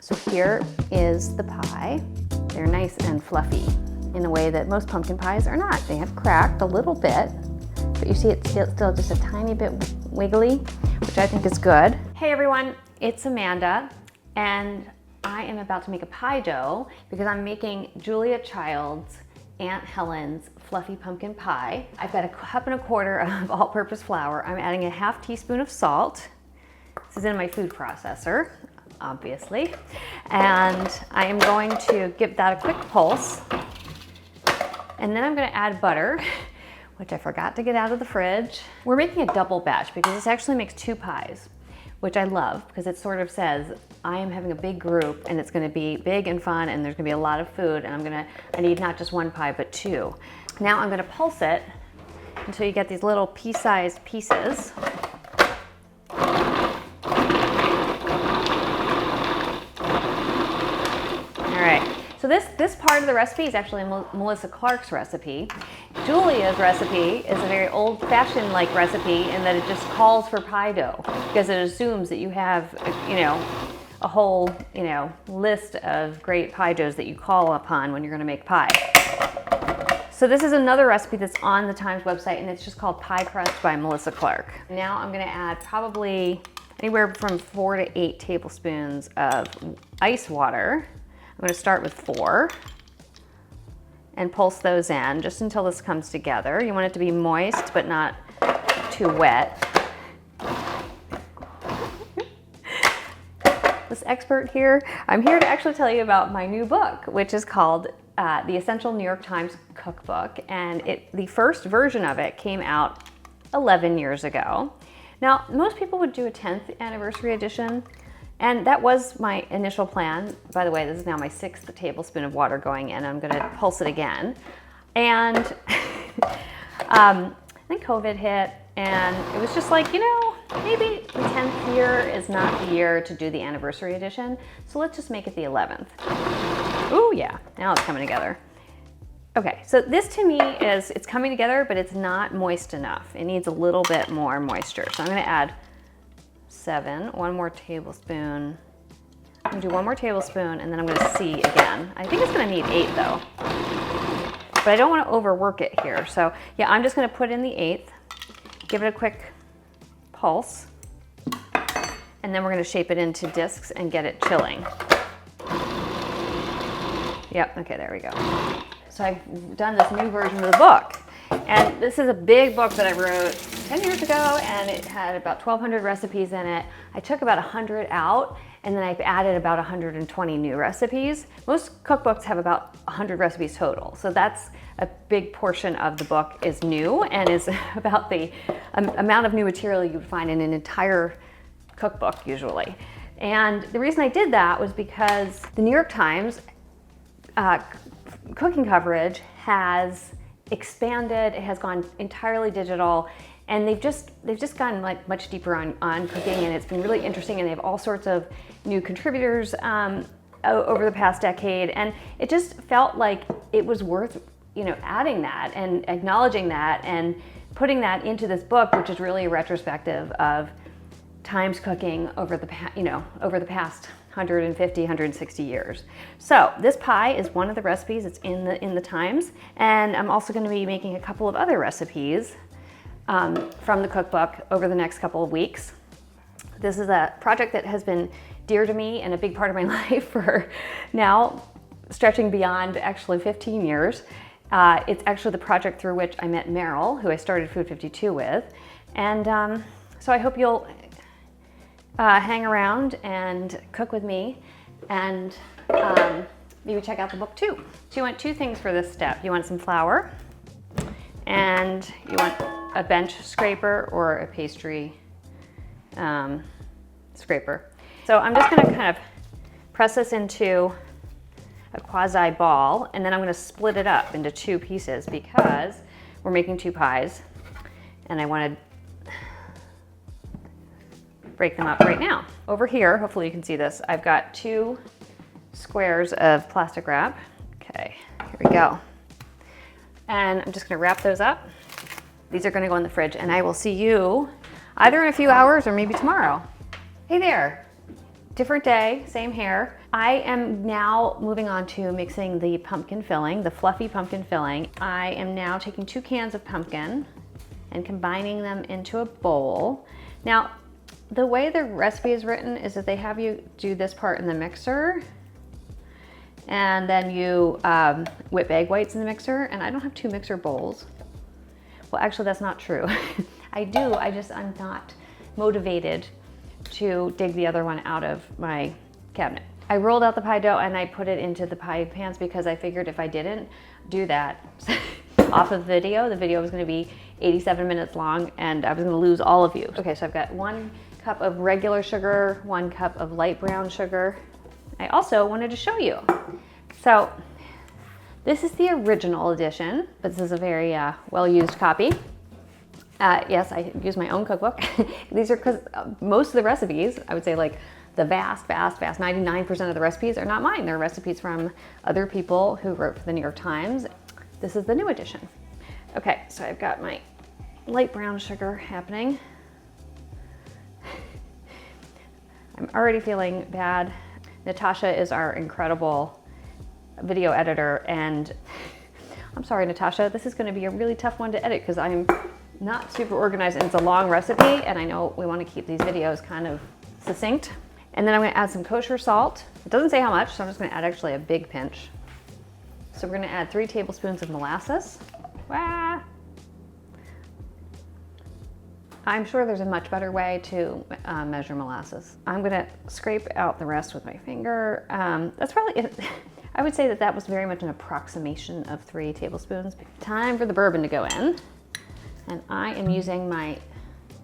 So here is the pie. They're nice and fluffy in a way that most pumpkin pies are not. They have cracked a little bit, but you see it's still just a tiny bit wiggly, which I think is good. Hey everyone, it's Amanda, and I am about to make a pie dough because I'm making Julia Child's Aunt Helen's fluffy pumpkin pie. I've got 1.25 cups of all-purpose flour. I'm adding a 1/2 teaspoon of salt. This is in my food processor, obviously. And I am going to give that a quick pulse. And then I'm gonna add butter, which I forgot to get out of the fridge. We're making a double batch because this actually makes 2 pies, which I love because it sort of says, I am having a big group and it's gonna be big and fun and there's gonna be a lot of food and I need not just 1 pie, but 2. Now I'm gonna pulse it until you get these little pea-sized pieces. So this part of the recipe is actually Melissa Clark's recipe. Julia's recipe is a very old-fashioned like recipe in that it just calls for pie dough because it assumes that you have, a whole, list of great pie doughs that you call upon when you're going to make pie. So this is another recipe that's on the Times website, and it's just called Pie Crust by Melissa Clark. Now I'm going to add probably anywhere from 4 to 8 tablespoons of ice water. I'm going to start with 4 and pulse those in just until this comes together. You want it to be moist but not too wet. This expert here, I'm here to actually tell you about my new book, which is called The Essential New York Times Cookbook, and the first version of it came out 11 years ago. Now, most people would do a 10th anniversary edition. And that was my initial plan. By the way, this is now my 6th tablespoon of water going in. I'm gonna pulse it again. And then COVID hit, and it was just like, maybe the 10th year is not the year to do the anniversary edition, so let's just make it the 11th. Ooh, yeah, now it's coming together. Okay, so this to me it's coming together, but it's not moist enough. It needs a little bit more moisture. So I'm gonna add 7, 1 more tablespoon. I'm gonna do 1 more tablespoon and then I'm gonna see again. I think it's gonna need 8 though, but I don't wanna overwork it here. So yeah, I'm just gonna put in the 1/8, give it a quick pulse, and then we're gonna shape it into discs and get it chilling. Yep, okay, there we go. So I've done this new version of the book. And this is a big book that I wrote 10 years ago, and it had about 1,200 recipes in it. I took about 100 out, and then I've added about 120 new recipes. Most cookbooks have about 100 recipes total, so that's a big portion of the book is new and is about the amount of new material you would find in an entire cookbook usually. And the reason I did that was because the New York Times cooking coverage has expanded. It has gone entirely digital, and they've just gone like much deeper on cooking, and it's been really interesting, and they have all sorts of new contributors over the past decade, and it just felt like it was worth adding that and acknowledging that and putting that into this book, which is really a retrospective of Times cooking over the past 150, 160 years. So this pie is one of the recipes. It's in the Times, and I'm also going to be making a couple of other recipes from the cookbook over the next couple of weeks. This is a project that has been dear to me and a big part of my life for now stretching beyond actually 15 years. It's actually the project through which I met Meryl, who I started Food 52 with, and so I hope you'll hang around and cook with me, and maybe check out the book too. So you want 2 things for this step. You want some flour, and you want a bench scraper or a pastry scraper. So I'm just gonna kind of press this into a quasi ball, and then I'm gonna split it up into 2 pieces because we're making 2 pies, and I wanna break them up right now. Over here, hopefully you can see this, I've got 2 squares of plastic wrap. Okay, here we go. And I'm just gonna wrap those up. These are gonna go in the fridge, and I will see you either in a few hours or maybe tomorrow. Hey there, Different day, same hair. I am now moving on to mixing the pumpkin filling, the fluffy pumpkin filling. I am now taking 2 cans of pumpkin and combining them into a bowl. Now, the way the recipe is written is that they have you do this part in the mixer, and then you whip egg whites in the mixer, and I don't have 2 mixer bowls. Well, actually that's not true. I do, I'm not motivated to dig the other one out of my cabinet. I rolled out the pie dough and I put it into the pie pans because I figured if I didn't do that off of the video was gonna be 87 minutes long and I was gonna lose all of you. Okay, so I've got 1 cup of regular sugar, 1 cup of light brown sugar. I also wanted to show you. So this is the original edition, but this is a very well-used copy. Yes, I use my own cookbook. These are because most of the recipes, I would say like the vast 99% of the recipes are not mine. They're recipes from other people who wrote for the New York Times. This is the new edition. Okay, so I've got my light brown sugar happening. I'm already feeling bad. Natasha is our incredible video editor, and I'm sorry, Natasha, this is gonna be a really tough one to edit because I'm not super organized and it's a long recipe, and I know we want to keep these videos kind of succinct. And then I'm going to add some kosher salt. It doesn't say how much, so I'm just going to add actually a big pinch. So we're going to add 3 tablespoons of molasses. Wah! I'm sure there's a much better way to measure molasses. I'm going to scrape out the rest with my finger. That's probably it. I would say that that was very much an approximation of 3 tablespoons. Time for the bourbon to go in. And I am using my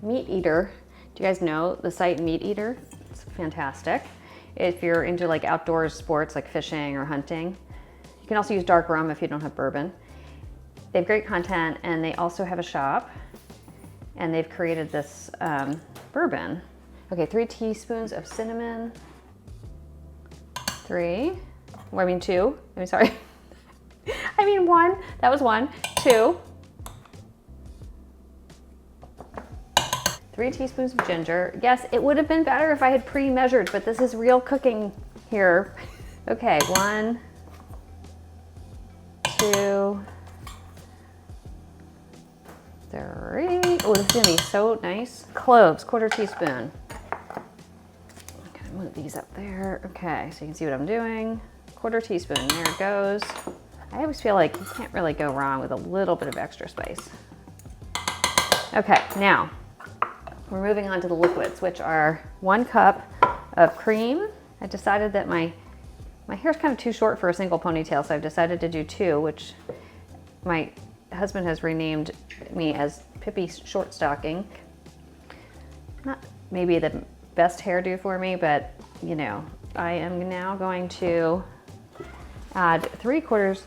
meat eater. Do you guys know the site Meat Eater? It's fantastic. If you're into like outdoor sports like fishing or hunting. You can also use dark rum if you don't have bourbon. They have great content, and they also have a shop, and they've created this bourbon. Okay, 3 teaspoons of cinnamon. 3, well, I mean 2, I mean sorry. I mean 1, that was 1, 2. 3 teaspoons of ginger. Yes, it would have been better if I had pre-measured, but this is real cooking here. Okay, 1, 2, 3. Oh, this is gonna be so nice. Cloves, 1/4 teaspoon. I'm gonna move these up there. Okay, so you can see what I'm doing. 1/4 teaspoon, there it goes. I always feel like you can't really go wrong with a little bit of extra spice. Okay, now, we're moving on to the liquids, which are 1 cup of cream. I decided that my hair's kind of too short for a single ponytail, so I've decided to do 2, which my husband has renamed me as Pippi Short Stocking. Not maybe the best hairdo for me, but you know, I am now going to add 3/4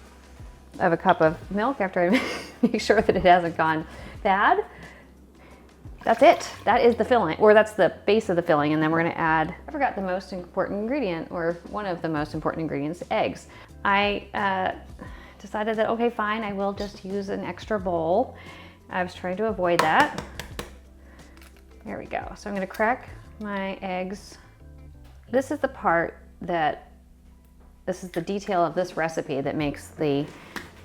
of a cup of milk after I make sure that it hasn't gone bad. That's it. That is the filling, or that's the base of the filling. And then we're gonna add, I forgot the most important ingredient, or one of the most important ingredients, eggs. I decided that, okay, fine, I will just use an extra bowl. I was trying to avoid that. There we go. So I'm gonna crack my eggs. This is the part that, this is the detail of this recipe that makes the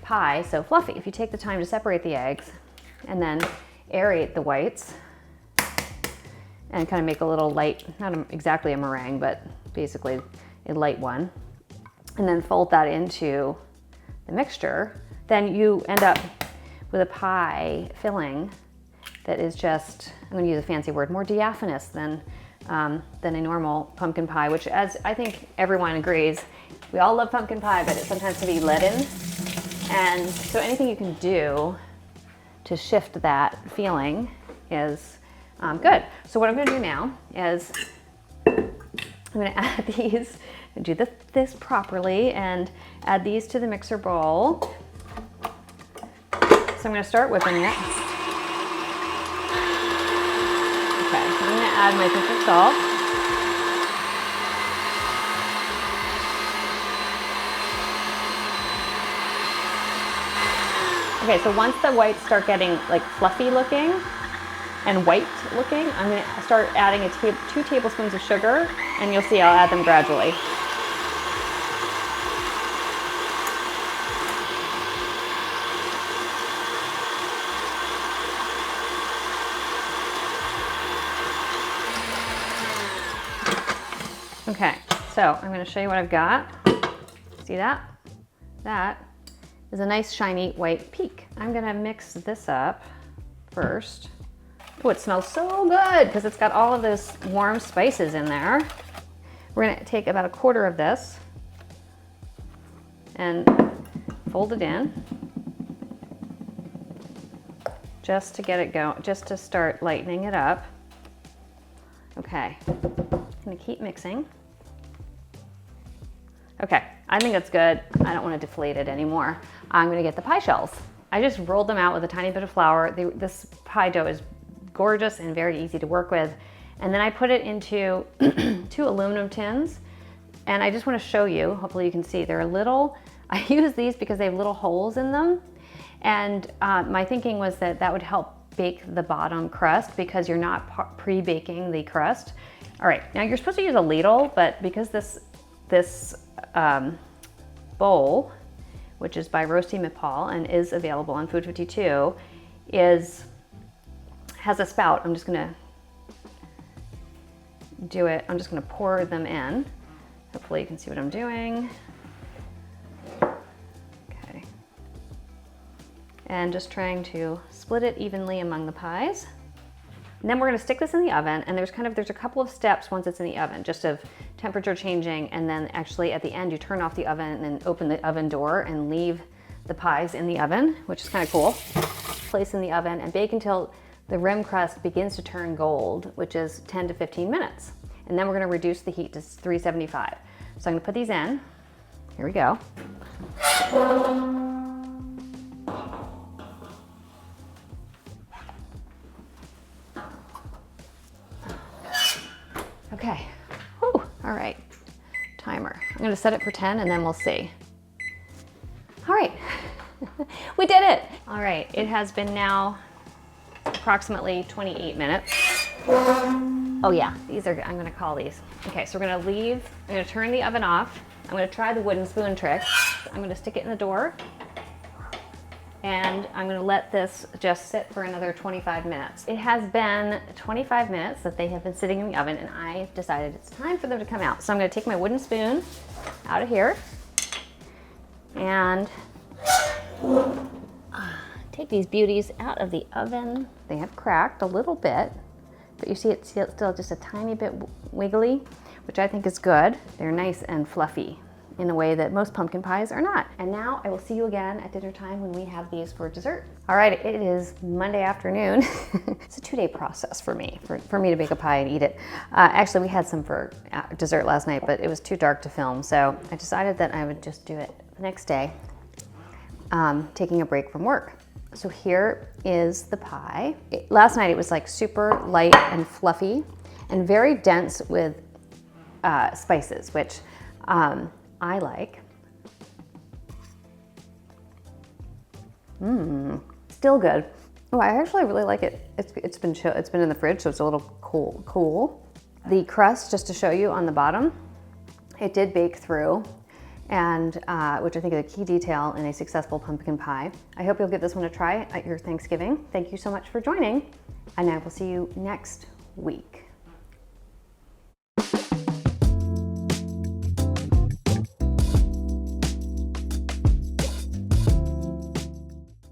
pie so fluffy. If you take the time to separate the eggs and then aerate the whites, and kind of make a little light, not exactly a meringue, but basically a light one, and then fold that into the mixture, then you end up with a pie filling that is just, I'm gonna use a fancy word, more diaphanous than a normal pumpkin pie, which, as I think everyone agrees, we all love pumpkin pie, but it sometimes can be leaden. And so anything you can do to shift that feeling is good. So what I'm gonna do now is I'm gonna add these, do this properly, and add these to the mixer bowl. So I'm gonna start whipping it. Okay, so I'm gonna add my pinch of salt. Okay, so once the whites start getting like fluffy looking, and white looking, I'm going to start adding 2 tablespoons of sugar, and you'll see I'll add them gradually. Okay, so I'm going to show you what I've got. See that? That is a nice shiny white peak. I'm going to mix this up first. Oh, it smells so good because it's got all of those warm spices in there. We're going to take about 1/4 of this and fold it in just to get it going, just to start lightening it up. Okay, I'm going to keep mixing. Okay, I think that's good. I don't want to deflate it anymore. I'm going to get the pie shells. I just rolled them out with a tiny bit of flour. This pie dough is gorgeous and very easy to work with. And then I put it into 2 aluminum tins. And I just want to show you, hopefully you can see, they're little, I use these because they have little holes in them. And my thinking was that that would help bake the bottom crust because you're not pre-baking the crust. All right, now you're supposed to use a ladle, but because this bowl, which is by Roasty Mipal and is available on Food 52, has a spout. I'm just gonna do it. I'm just gonna pour them in. Hopefully you can see what I'm doing. Okay. And just trying to split it evenly among the pies. And then we're gonna stick this in the oven, and there's a couple of steps once it's in the oven, just of temperature changing, and then actually at the end you turn off the oven and then open the oven door and leave the pies in the oven, which is kind of cool. Place in the oven and bake until the rim crust begins to turn gold, which is 10 to 15 minutes. And then we're gonna reduce the heat to 375. So I'm gonna put these in. Here we go. Okay, whew, all right, timer. I'm gonna set it for 10 and then we'll see. All right, we did it. All right, it has been now approximately 28 minutes. Oh yeah, I'm gonna call these. Okay, so I'm gonna turn the oven off. I'm gonna try the wooden spoon trick. I'm gonna stick it in the door, and I'm gonna let this just sit for another 25 minutes. It has been 25 minutes that they have been sitting in the oven, and I decided it's time for them to come out. So I'm gonna take my wooden spoon out of here and take these beauties out of the oven. They have cracked a little bit, but you see it's still just a tiny bit wiggly, which I think is good. They're nice and fluffy in a way that most pumpkin pies are not. And now I will see you again at dinner time when we have these for dessert. All right, it is Monday afternoon. It's a 2-day process for me, for me to bake a pie and eat it. Actually, we had some for dessert last night, but it was too dark to film, so I decided that I would just do it the next day, taking a break from work. So here is the pie. Last night it was like super light and fluffy and very dense with spices, which I like. Still good. Oh, I actually really like it. It's been in the fridge, so it's a little cool. The crust, just to show you on the bottom, it did bake through, and which I think is a key detail in a successful pumpkin pie. I hope you'll give this one a try at your Thanksgiving. Thank you so much for joining, and I will see you next week.